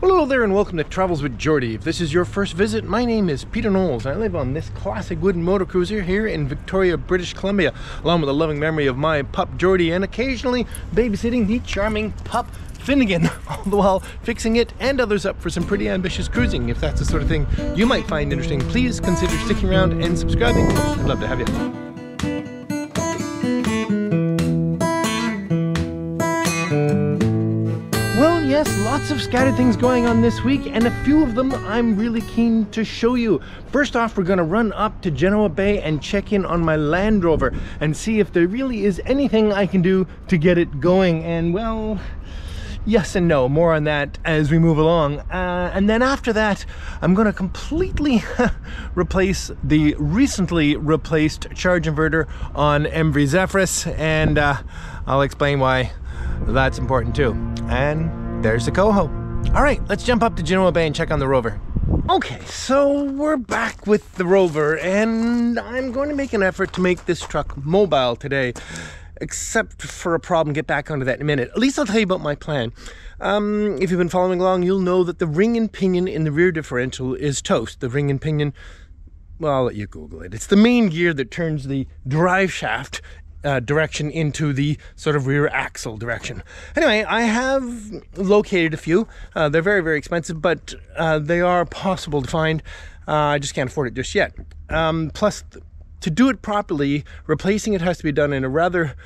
Well, hello there and welcome to Travels with Geordie. If this is your first visit, my name is Peter Knowles. I live on this classic wooden motor cruiser here in Victoria, British Columbia, along with a loving memory of my pup Geordie and occasionally babysitting the charming pup Finnegan, all the while fixing it and others up for some pretty ambitious cruising. If that's the sort of thing you might find interesting, please consider sticking around and subscribing. I'd love to have you. Well, yes, lots of scattered things going on this week, and a few of them I'm really keen to show you. First off, we're going to run up to Genoa Bay and check in on my Land Rover and see if there really is anything I can do to get it going. And well, yes and no, more on that as we move along. And then after that, I'm going to completely replace the recently replaced charge inverter on MV Zephyrus, and I'll explain why that's important too. And there's the coho. All right, let's jump up to Genoa Bay and check on the Rover. Okay, so we're back with the Rover, and I'm going to make an effort to make this truck mobile today, except for a problem. Get back onto that in a minute. At least I'll tell you about my plan. If you've been following along, you'll know that the ring and pinion in the rear differential is toast. The ring and pinion, well, I'll let you Google it. It's the main gear that turns the drive shaft direction into the sort of rear axle direction. Anyway, I have located a few. They're very, very expensive, but they are possible to find. I just can't afford it just yet. Plus, to do it properly, replacing it has to be done in a rather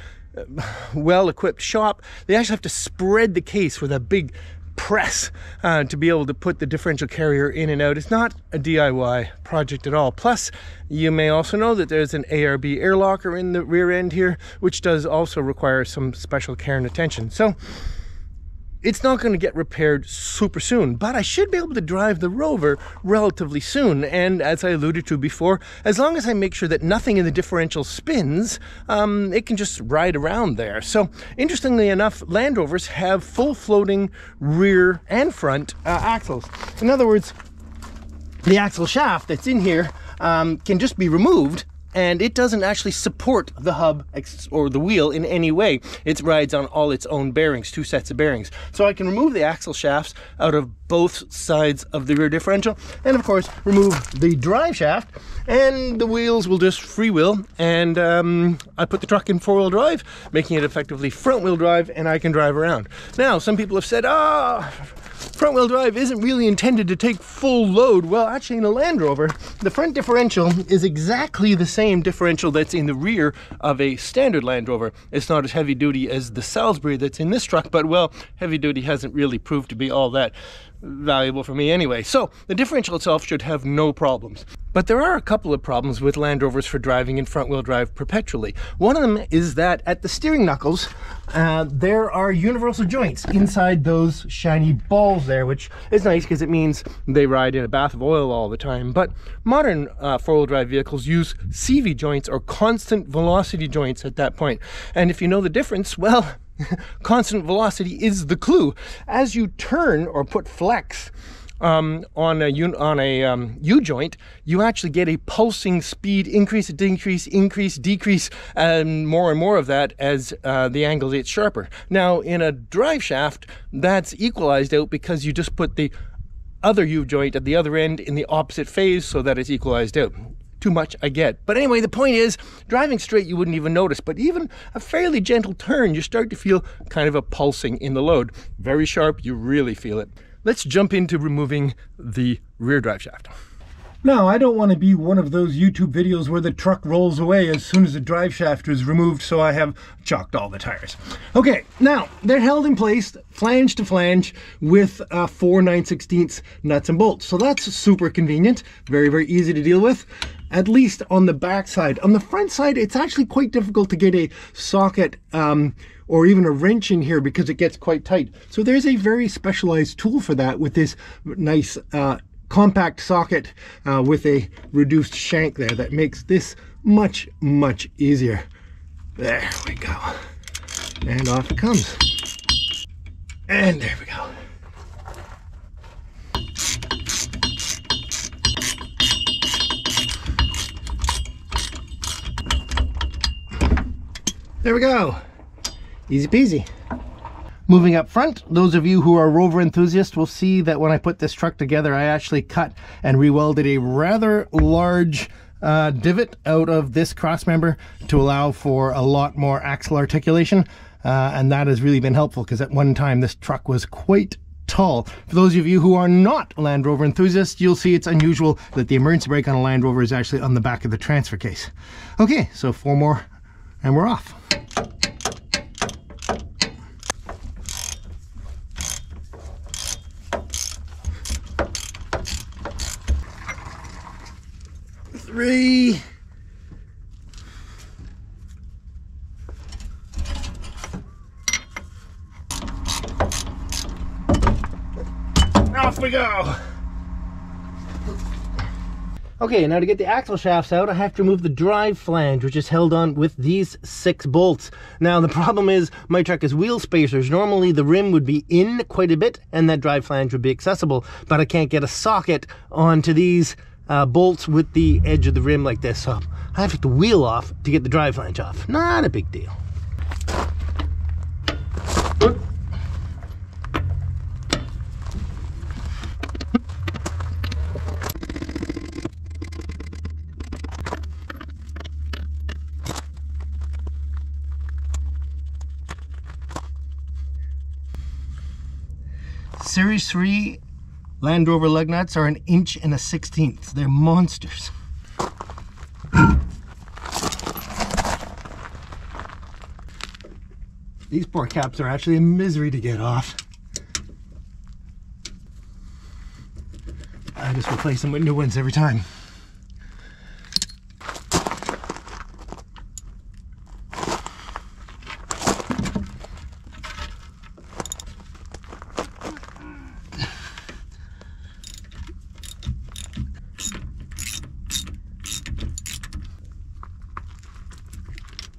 well-equipped shop. They actually have to spread the case with a big press to be able to put the differential carrier in and out. It's not a DIY project at all. Plus, you may also know that there's an ARB air locker in the rear end here, which does also require some special care and attention. So it's not going to get repaired super soon, but I should be able to drive the Rover relatively soon. And as I alluded to before, as long as I make sure that nothing in the differential spins, it can just ride around there. So interestingly enough, Land Rovers have full floating rear and front axles. In other words, the axle shaft that's in here can just be removed, and it doesn't actually support the hub or the wheel in any way. It rides on all its own bearings, two sets of bearings. So I can remove the axle shafts out of both sides of the rear differential, and of course remove the drive shaft, and the wheels will just freewheel, and I put the truck in four-wheel drive, making it effectively front-wheel drive, and I can drive around. Now, some people have said, front-wheel drive isn't really intended to take full load. Well, actually in a Land Rover, the front differential is exactly the same differential that's in the rear of a standard Land Rover. It's not as heavy duty as the Salisbury that's in this truck, but well, heavy duty hasn't really proved to be all that valuable for me anyway. So the differential itself should have no problems. But there are a couple of problems with Land Rovers for driving in front-wheel drive perpetually. One of them is that at the steering knuckles, there are universal joints inside those shiny balls there, which is nice because it means they ride in a bath of oil all the time. But modern four-wheel drive vehicles use CV joints or constant velocity joints at that point. And if you know the difference, well, constant velocity is the clue. As you turn or put flex on a U-joint, you actually get a pulsing speed increase, decrease, increase, decrease, and more of that as the angle gets sharper. Now, in a drive shaft, that's equalized out because you just put the other U-joint at the other end in the opposite phase so that it's equalized out. Too much, I get. But anyway, the point is, driving straight you wouldn't even notice, but even a fairly gentle turn, you start to feel kind of a pulsing in the load. Very sharp, you really feel it. Let's jump into removing the rear drive shaft. Now, I don't want to be one of those YouTube videos where the truck rolls away as soon as the drive shaft is removed, so I have chalked all the tires. Okay, now, they're held in place, flange to flange, with 4 9/16 nuts and bolts. So that's super convenient, very, very easy to deal with, at least on the back side. On the front side, it's actually quite difficult to get a socket or even a wrench in here because it gets quite tight. So there's a very specialized tool for that with this nice compact socket with a reduced shank there that makes this much, much easier. There we go. And off it comes. And there we go. There we go. Easy peasy. Moving up front, those of you who are Rover enthusiasts will see that when I put this truck together, I actually cut and re-welded a rather large divot out of this crossmember to allow for a lot more axle articulation, and that has really been helpful because at one time this truck was quite tall. For those of you who are not Land Rover enthusiasts, you'll see it's unusual that the emergency brake on a Land Rover is actually on the back of the transfer case. Okay, so 4 more and we're off. Three. Off we go. Okay, now to get the axle shafts out, I have to remove the drive flange, which is held on with these 6 bolts. Now, the problem is my truck is wheel spacers. Normally, the rim would be in quite a bit, and that drive flange would be accessible, but I can't get a socket onto these bolts with the edge of the rim like this, so I have to get the wheel off to get the drive flange off. Not a big deal. Series III Land Rover lug nuts are 1 1/16 inches. They're monsters. These poor caps are actually a misery to get off. I just replace them with new ones every time.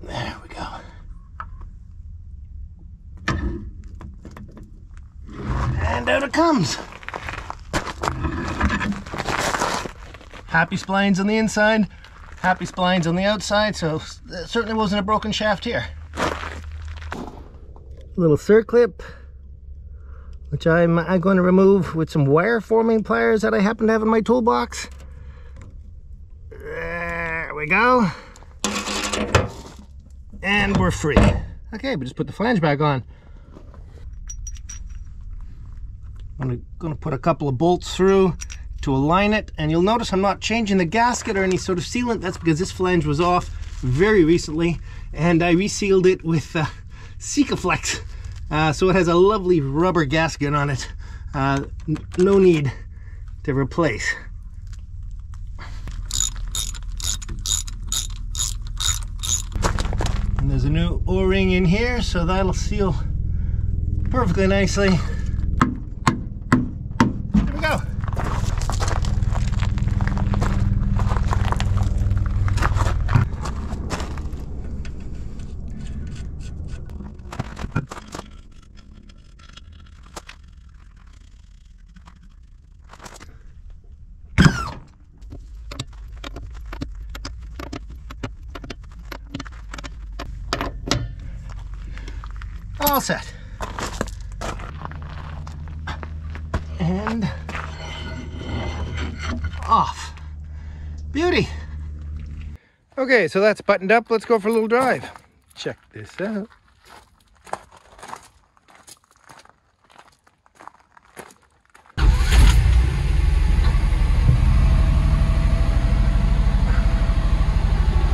There we go. And out it comes. Happy splines on the inside, happy splines on the outside, so it certainly wasn't a broken shaft here. A little circlip, which I'm going to remove with some wire forming pliers that I happen to have in my toolbox. There we go. And we're free. Okay, we just put the flange back on. I'm going to put a couple of bolts through to align it, and you'll notice I'm not changing the gasket or any sort of sealant. That's because this flange was off very recently, and I resealed it with Sikaflex, so it has a lovely rubber gasket on it. No need to replace. And there's a new O-ring in here, so that'll seal perfectly nicely. There we go. All set. And off. Beauty. Okay, so that's buttoned up. Let's go for a little drive. Check this out.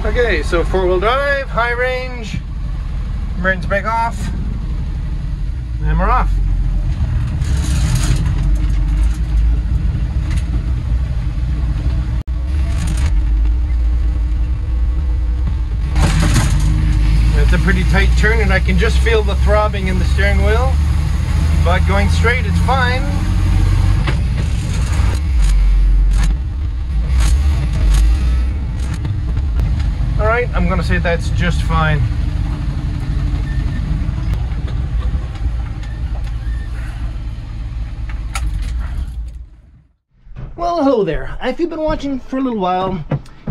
Okay, so 4-wheel drive, high range, emergency brake off. And we're off. It's a pretty tight turn and I can just feel the throbbing in the steering wheel, but going straight it's fine. Alright, I'm gonna say that's just fine. Well, hello there. If you've been watching for a little while,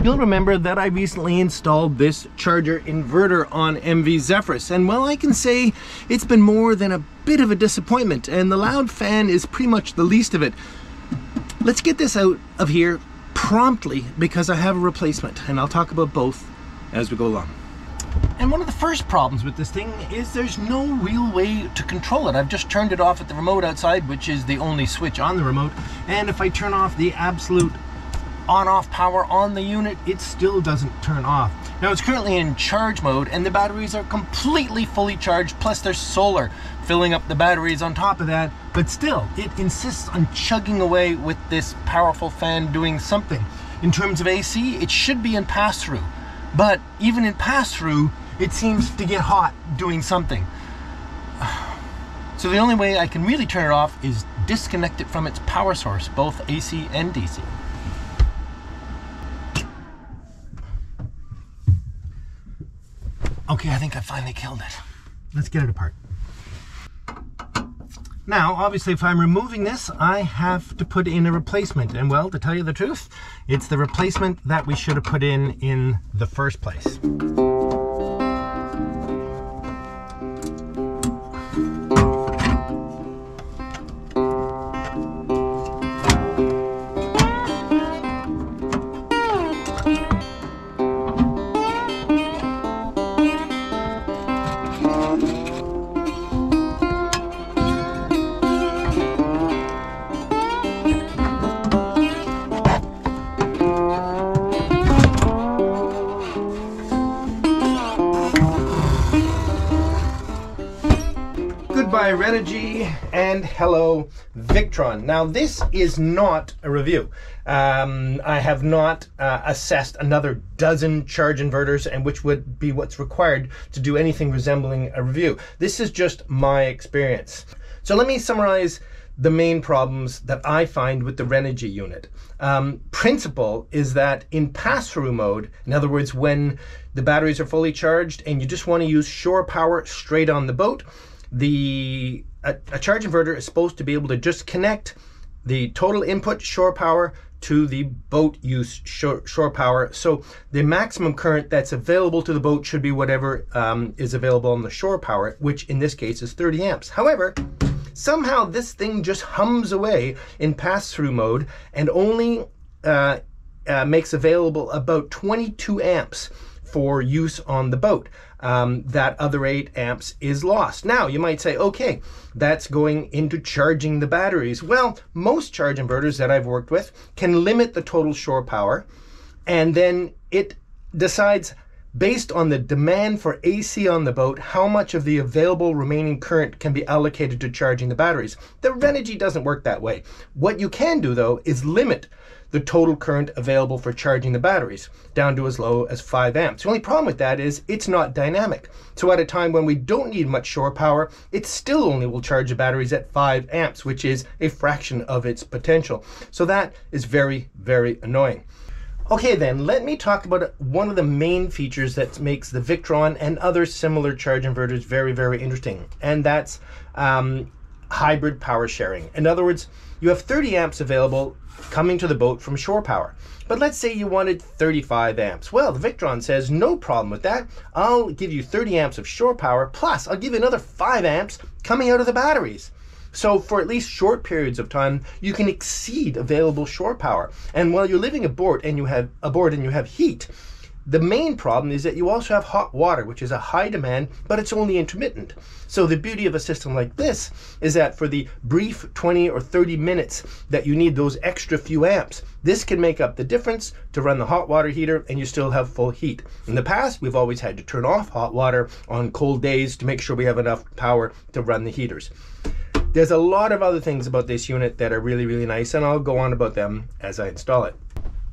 You'll remember that I recently installed this charger inverter on MV Zephyrus, and well, I can say it's been more than a bit of a disappointment, and the loud fan is pretty much the least of it. Let's get this out of here promptly because I have a replacement, and I'll talk about both as we go along. And one of the first problems with this thing is there's no real way to control it. I've just turned it off at the remote outside, which is the only switch on the remote, and if I turn off the absolute on-off power on the unit, it still doesn't turn off. Now it's currently in charge mode and the batteries are completely fully charged, plus there's solar filling up the batteries on top of that, but still it insists on chugging away with this powerful fan doing something. In terms of AC, it should be in pass-through, but even in pass-through it seems to get hot doing something. So the only way I can really turn it off is disconnect it from its power source, both AC and DC. Okay, I think I finally killed it. Let's get it apart. Now, obviously, if I'm removing this, I have to put in a replacement. And well, to tell you the truth, it's the replacement that we should have put in the first place. Goodbye Renogy and hello Victron. Now this is not a review. I have not assessed another dozen charge inverters, and which would be what's required to do anything resembling a review. This is just my experience. So let me summarize the main problems that I find with the Renogy unit. Principle is that in pass-through mode, in other words, when the batteries are fully charged and you just want to use shore power straight on the boat, a charge inverter is supposed to be able to just connect the total input shore power to the boat use shore power. So the maximum current that's available to the boat should be whatever is available on the shore power, which in this case is 30 amps. However, somehow this thing just hums away in pass-through mode and only makes available about 22 amps for use on the boat. That other 8 amps is lost. Now you might say, okay, that's going into charging the batteries. Well, most charge inverters that I've worked with can limit the total shore power, and then it decides based on the demand for AC on the boat how much of the available remaining current can be allocated to charging the batteries. The Renogy doesn't work that way. What you can do though is limit the total current available for charging the batteries down to as low as 5 amps. The only problem with that is it's not dynamic. So at a time when we don't need much shore power, it still only will charge the batteries at 5 amps, which is a fraction of its potential. So that is very, very annoying. Okay then, let me talk about one of the main features that makes the Victron and other similar charge inverters very, very interesting, and that's hybrid power sharing. In other words, you have 30 amps available coming to the boat from shore power. But let's say you wanted 35 amps. Well, the Victron says, no problem with that. I'll give you 30 amps of shore power, plus I'll give you another 5 amps coming out of the batteries. So for at least short periods of time, you can exceed available shore power. And while you're living aboard and you have heat, the main problem is that you also have hot water, which is a high demand, but it's only intermittent. So the beauty of a system like this is that for the brief 20 or 30 minutes that you need those extra few amps, this can make up the difference to run the hot water heater and you still have full heat. In the past, we've always had to turn off hot water on cold days to make sure we have enough power to run the heaters. There's a lot of other things about this unit that are really, really nice, and I'll go on about them as I install it.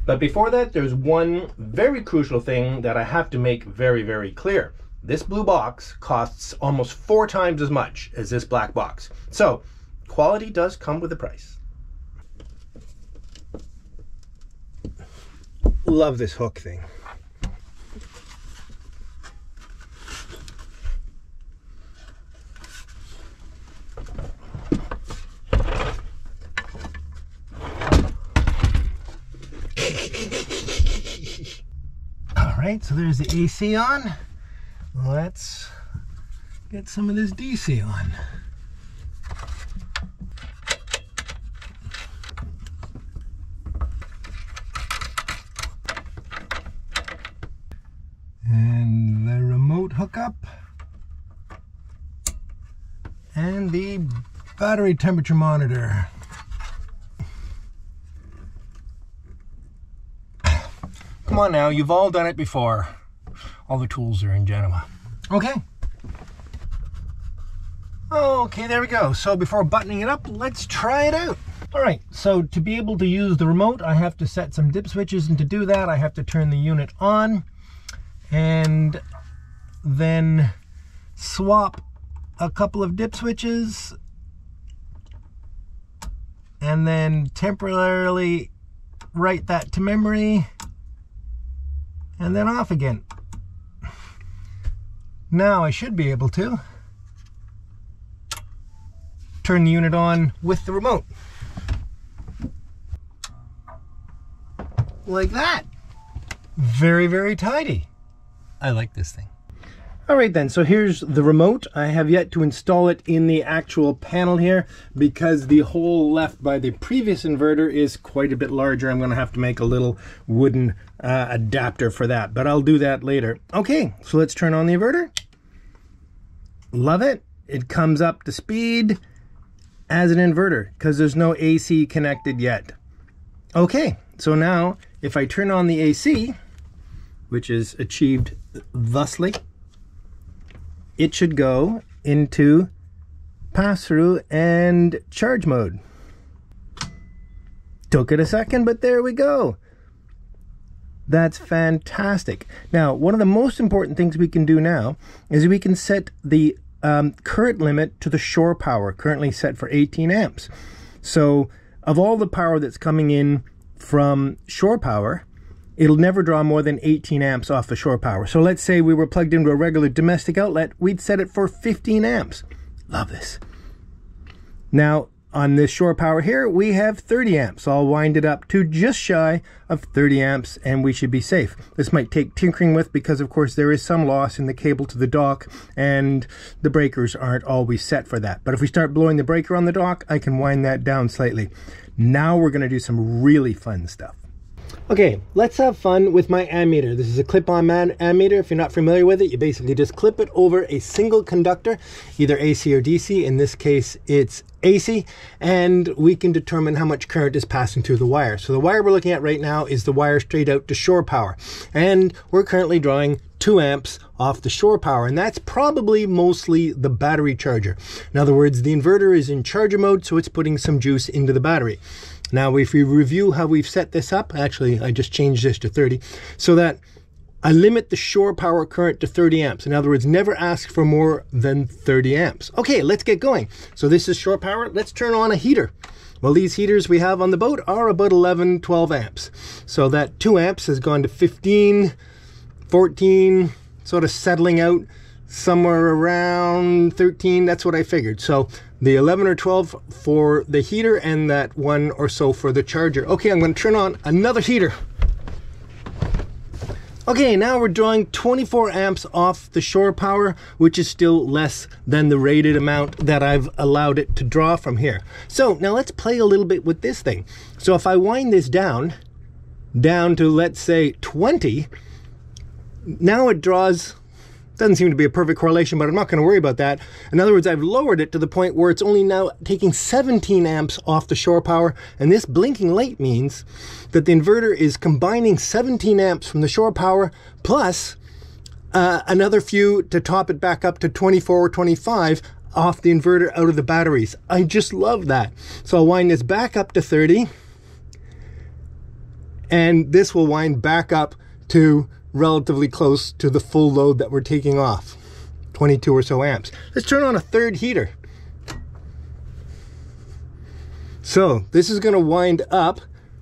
But before that, there's one very crucial thing that I have to make very, very clear. This blue box costs almost 4 times as much as this black box. So, quality does come with a price. Love this hook thing. right, so there's the AC on. Let's get some of this DC on. And the remote hookup. And the battery temperature monitor. Come on now, you've all done it before. All the tools are in Genoa. Okay. Okay, there we go. So before buttoning it up, let's try it out. All right, so to be able to use the remote, I have to set some dip switches, and to do that, I have to turn the unit on and then swap a couple of dip switches and then temporarily write that to memory and then off again. Now I should be able to turn the unit on with the remote. Like that. Very, very tidy. I like this thing. All right then, so here's the remote. I have yet to install it in the actual panel here because the hole left by the previous inverter is quite a bit larger. I'm gonna have to make a little wooden adapter for that, but I'll do that later. Okay, so let's turn on the inverter. Love it. It comes up to speed as an inverter because there's no AC connected yet. Okay, so now if I turn on the AC, which is achieved thusly, it should go into pass-through and charge mode. Took it a second, but there we go. That's fantastic. Now, one of the most important things we can do now is we can set the current limit to the shore power, currently set for 18 amps. So of all the power that's coming in from shore power, it'll never draw more than 18 amps off the shore power. So let's say we were plugged into a regular domestic outlet, we'd set it for 15 amps. Love this. Now, on this shore power here, we have 30 amps. So I'll wind it up to just shy of 30 amps and we should be safe. This might take tinkering with because, of course, there is some loss in the cable to the dock and the breakers aren't always set for that. But if we start blowing the breaker on the dock, I can wind that down slightly. Now we're going to do some really fun stuff. Okay, let's have fun with my ammeter. This is a clip-on ammeter. If you're not familiar with it, you basically just clip it over a single conductor, either AC or DC. In this case, it's AC, and we can determine how much current is passing through the wire. So the wire we're looking at right now is the wire straight out to shore power, and we're currently drawing 2 amps off the shore power, and that's probably mostly the battery charger. In other words, the inverter is in charger mode, so it's putting some juice into the battery. Now, if we review how we've set this up, actually, I just changed this to 30, so that I limit the shore power current to 30 amps. In other words, never ask for more than 30 amps. Okay, let's get going. So this is shore power. Let's turn on a heater. Well, these heaters we have on the boat are about 11, 12 amps. So that 2 amps has gone to 15, 14, sort of settling out somewhere around 13. That's what I figured. So the 11 or 12 for the heater and that 1 or so for the charger. Okay, I'm going to turn on another heater. Okay, now we're drawing 24 amps off the shore power, which is still less than the rated amount that I've allowed it to draw from here. So now let's play a little bit with this thing. So if I wind this down to, let's say, 20, now it draws. Doesn't seem to be a perfect correlation, but I'm not going to worry about that. In other words, I've lowered it to the point where it's only now taking 17 amps off the shore power, and this blinking light means that the inverter is combining 17 amps from the shore power plus another few to top it back up to 24 or 25 off the inverter out of the batteries. I just love that. So I'll wind this back up to 30, and this will wind back up to relatively close to the full load that we're taking off, 22 or so amps. Let's turn on a third heater. So this is going to wind up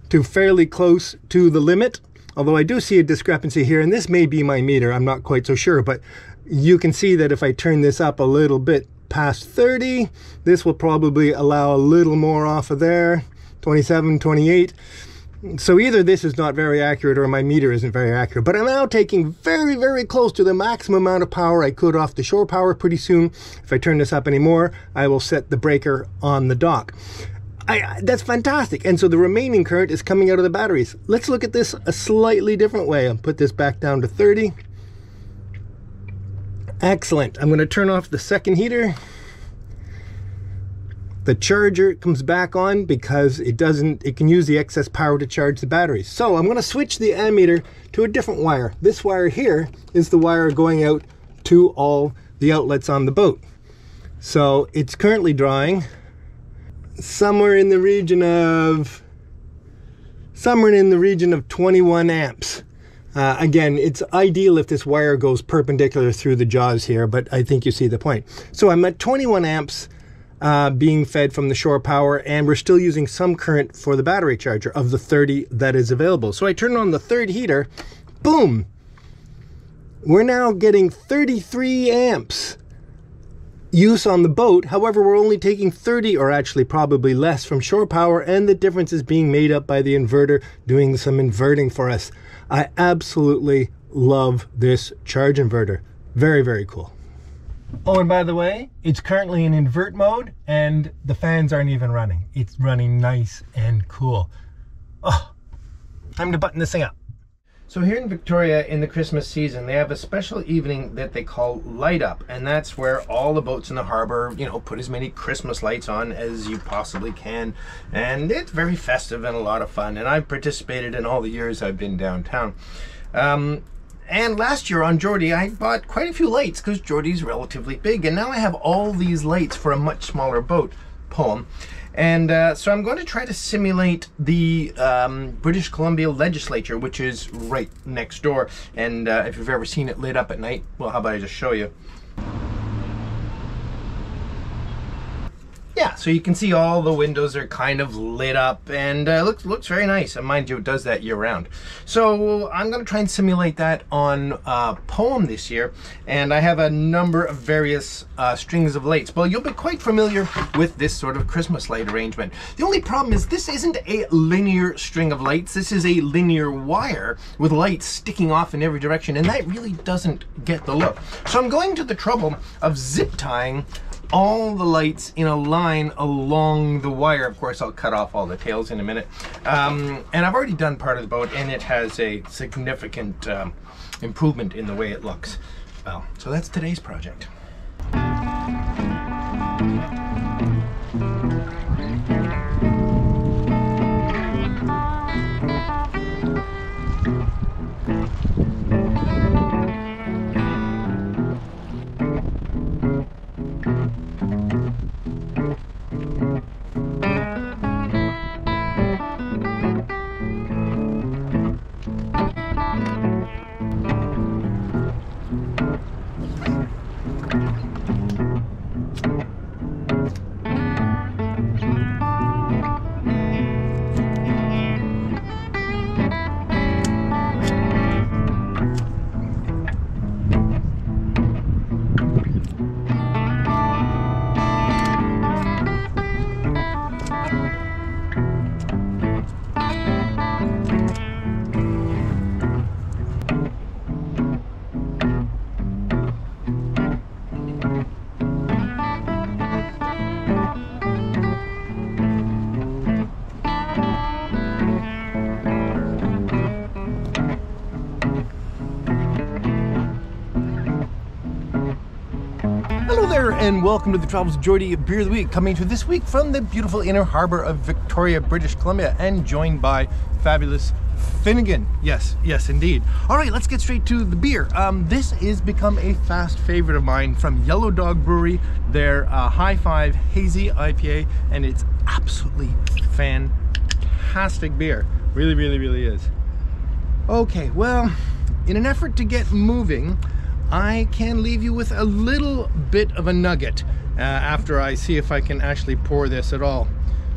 to fairly close to the limit, although I do see a discrepancy here, and this may be my meter, I'm not quite so sure, but you can see that if I turn this up a little bit past 30, this will probably allow a little more off of there, 27, 28. So either this is not very accurate or my meter isn't very accurate, but I'm now taking very, very close to the maximum amount of power I could off the shore power. Pretty soon, if I turn this up anymore, I will set the breaker on the dock. That's fantastic. And so the remaining current is coming out of the batteries. Let's look at this a slightly different way. I'll put this back down to 30. Excellent. I'm going to turn off the second heater. The charger comes back on because it can use the excess power to charge the batteries. So I'm going to switch the ammeter to a different wire. This wire here is the wire going out to all the outlets on the boat. So it's currently drawing somewhere in the region of 21 amps. Again, it's ideal if this wire goes perpendicular through the jaws here, but I think you see the point. So I'm at 21 amps being fed from the shore power, and we're still using some current for the battery charger of the 30 that is available. So I turn on the third heater, boom! We're now getting 33 amps use on the boat. However, we're only taking 30, or actually probably less, from shore power, and the difference is being made up by the inverter doing some inverting for us. I absolutely love this charge inverter. Very, very cool. Oh, and by the way, it's currently in invert mode and the fans aren't even running. It's running nice and cool. Oh, time to button this thing up. So here in Victoria in the Christmas season, they have a special evening that they call Light Up, and that's where all the boats in the harbor, you know, put as many Christmas lights on as you possibly can. And it's very festive and a lot of fun, and I've participated in all the years I've been downtown. And last year on Geordie, I bought quite a few lights because Geordie's relatively big, and now I have all these lights for a much smaller boat. Poem. And so I'm going to try to simulate the British Columbia legislature, which is right next door. And if you've ever seen it lit up at night, well, how about I just show you? Yeah, so you can see all the windows are kind of lit up, and looks very nice. And mind you, it does that year round. So I'm going to try and simulate that on Poem this year, and I have a number of various strings of lights. Well, you'll be quite familiar with this sort of Christmas light arrangement. The only problem is this isn't a linear string of lights. This is a linear wire with lights sticking off in every direction, and that really doesn't get the look. So I'm going to the trouble of zip tying all the lights in a line along the wire. Of course, I'll cut off all the tails in a minute. And I've already done part of the boat, and it has a significant improvement in the way it looks. Well, so that's today's project. And welcome to the Travels with Geordie Beer of the Week, coming to this week from the beautiful inner harbor of Victoria, British Columbia, and joined by fabulous Finnegan. Yes, yes indeed. All right, let's get straight to the beer. This has become a fast favorite of mine from Yellow Dog Brewery, their High Five Hazy IPA, and it's absolutely fantastic beer. Really, really, really is. Okay, well, in an effort to get moving, I can leave you with a little bit of a nugget after I see if I can actually pour this at all.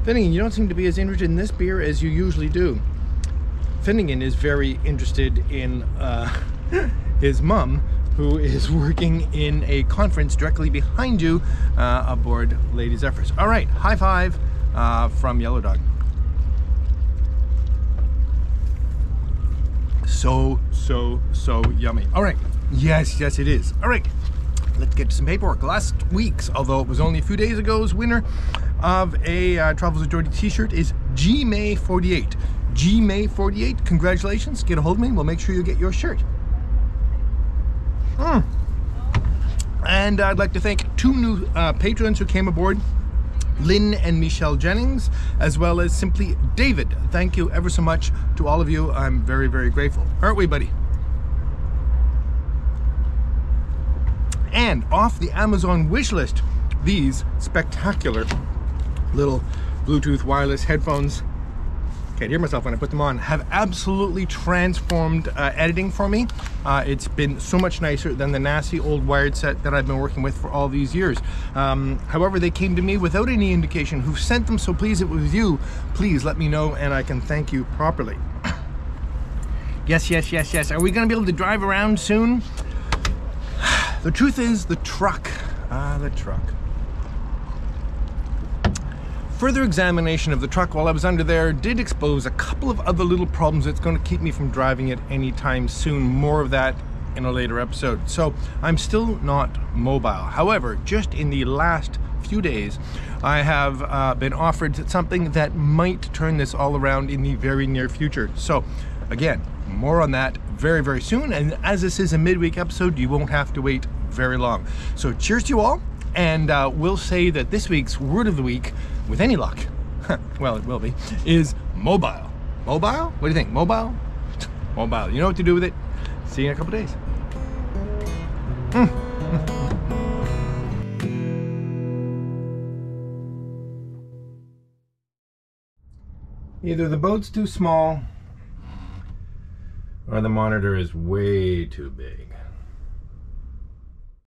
Finnegan, you don't seem to be as interested in this beer as you usually do. Finnegan is very interested in his mum, who is working in a conference directly behind you aboard Lady Zephyrus. All right, high five from Yellow Dog. so yummy. All right, yes, it is. All right, let's get to some paperwork. Last week's, although it was only a few days ago's winner of a Travels with Geordie t-shirt is GMay48. GMay48, congratulations, get a hold of me, we'll make sure you get your shirt. And I'd like to thank two new patrons who came aboard, Lynn and Michelle Jennings, as well as Simply David. Thank you ever so much to all of you. I'm very, very grateful. Aren't we, buddy? And off the Amazon wish list, these spectacular little Bluetooth wireless headphones, can't hear myself when I put them on, have absolutely transformed editing for me. It's been so much nicer than the nasty old wired set that I've been working with for all these years. However, they came to me without any indication who sent them, so please, it was you. Please let me know and I can thank you properly. Yes. Are we gonna be able to drive around soon? The truth is, the truck. The truck. Further examination of the truck while I was under there did expose a couple of other little problems that's going to keep me from driving it anytime soon. More of that in a later episode. So I'm still not mobile. However, just in the last few days, I have been offered something that might turn this all around in the very near future. So again, more on that very, very soon. And as this is a midweek episode, you won't have to wait very long. So cheers to you all. And we'll say that this week's word of the week, with any luck, well, it will be, is mobile. Mobile? What do you think? Mobile? Mobile. You know what to do with it. See you in a couple days. Either the boat's too small or the monitor is way too big.